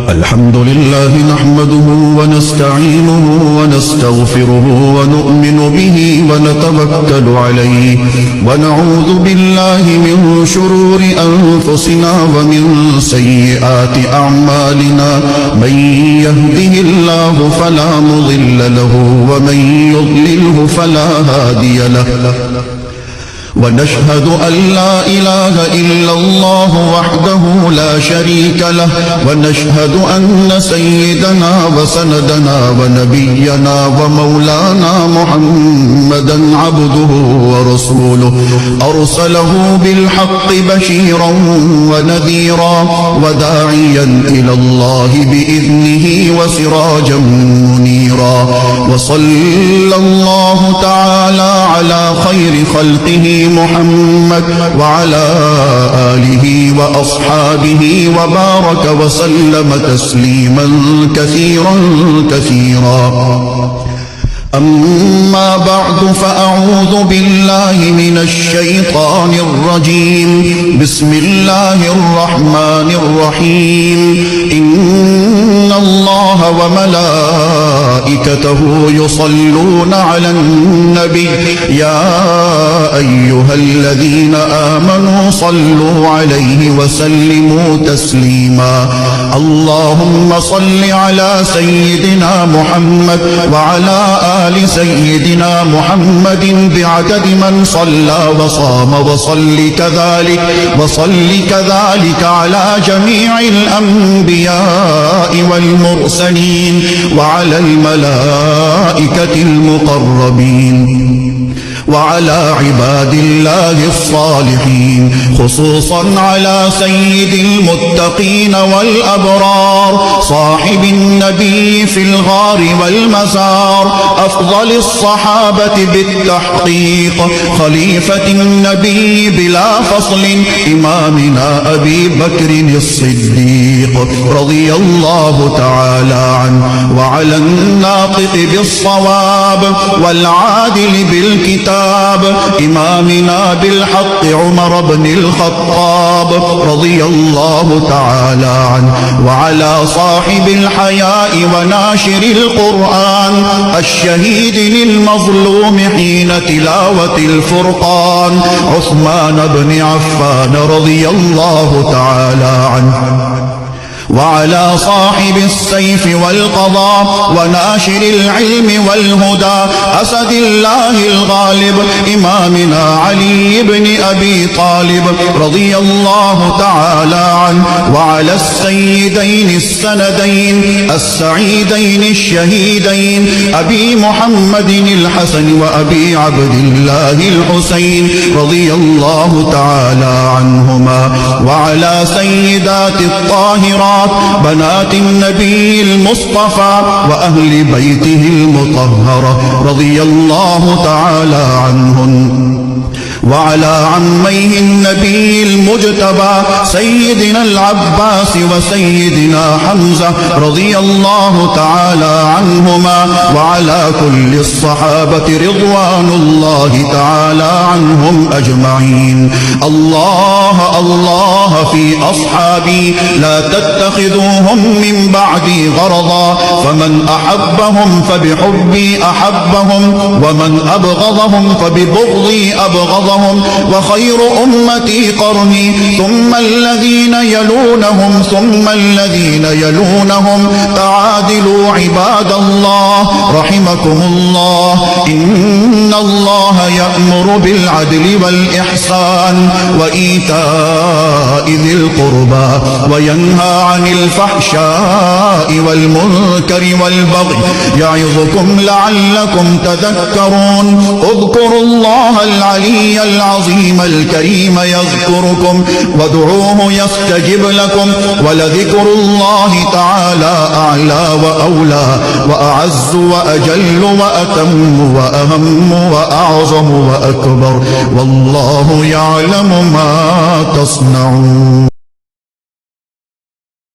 الحمد لله نحمده ونستعينه ونستغفره ونؤمن به ونتوكل عليه ونعوذ بالله من شرور أنفسنا ومن سيئات أعمالنا من يهده الله فلا مضل له ومن يضلله فلا هادي له ونشهد أن لا إله إلا الله وحده لا شريك له ونشهد أن سيدنا وسندنا ونبينا ومولانا محمدا عبده ورسوله أرسله بالحق بشيرا ونذيرا وداعيا إلى الله بإذنه وسراجا منيرا وصلى الله تعالى على خير خلقه محمد وعلى آله وأصحابه وبارك وسلم تسليما كثيرا أما بعد فأعوذ بالله من الشيطان الرجيم بسم الله الرحمن الرحيم إن الله وملائكته يصلون على النبي يا أيها الذين آمنوا صلوا عليه وسلموا تسليما اللهم صل على سيدنا محمد وعلى آل سيدنا محمد بعدد من صلى وصام وصل كذلك على جميع الأنبياء والمرسلين وعلى الملائكة المقربين وعلى عباد الله الصالحين خصوصا على سيد المتقين والأبرار صاحب النبي في الغار والمزار أفضل الصحابة بالتحقيق خليفة النبي بلا فصل إمامنا أبي بكر الصديق رضي الله تعالى عنه وعلى الناطق بالصواب والعادل بالكتاب إمامنا بالحق عمر بن الخطاب رضي الله تعالى عنه وعلى صاحب الحياء وناشر القرآن الشهيد للمظلوم حين تلاوة الفرقان عثمان بن عفان رضي الله تعالى عنه وعلى صاحب السيف والقضاء وناشر العلم والهدى أسد الله الغالب إمامنا علي بن أبي طالب رضي الله تعالى عنه وعلى السيدين السندين السعيدين الشهيدين أبي محمد الحسن وأبي عبد الله الحسين رضي الله تعالى عنهما وعلى سيدات الطاهرات بنات النبي المصطفى وأهل بيته المطهرة رضي الله تعالى عنهن وعلى عميه النبي المجتبى سيدنا العباس وسيدنا حمزة رضي الله تعالى عنهما وعلى كل الصحابة رضوان الله تعالى عنهم أجمعين الله في أصحابي لا تتخذوهم من بعدي غرضا فمن أحبهم فبحبي أحبهم ومن أبغضهم فببغضي أبغضهم وخير أمتي قرني ثم الذين يلونهم ثم الذين يلونهم تعادلوا عباد الله رحمكم الله إن الله يأمر بالعدل والإحسان وإيتاء ذي القربى وينهى عن الفحشاء والمنكر والبغي يعظكم لعلكم تذكرون اذكروا الله العلي العظيم الكريم يذكركم وادعوه يستجب لكم ولذكر الله تعالى أعلى وأولى وأعز وأجل وأتم وأهم وأعظم وأكبر والله يعلم ما تصنعون.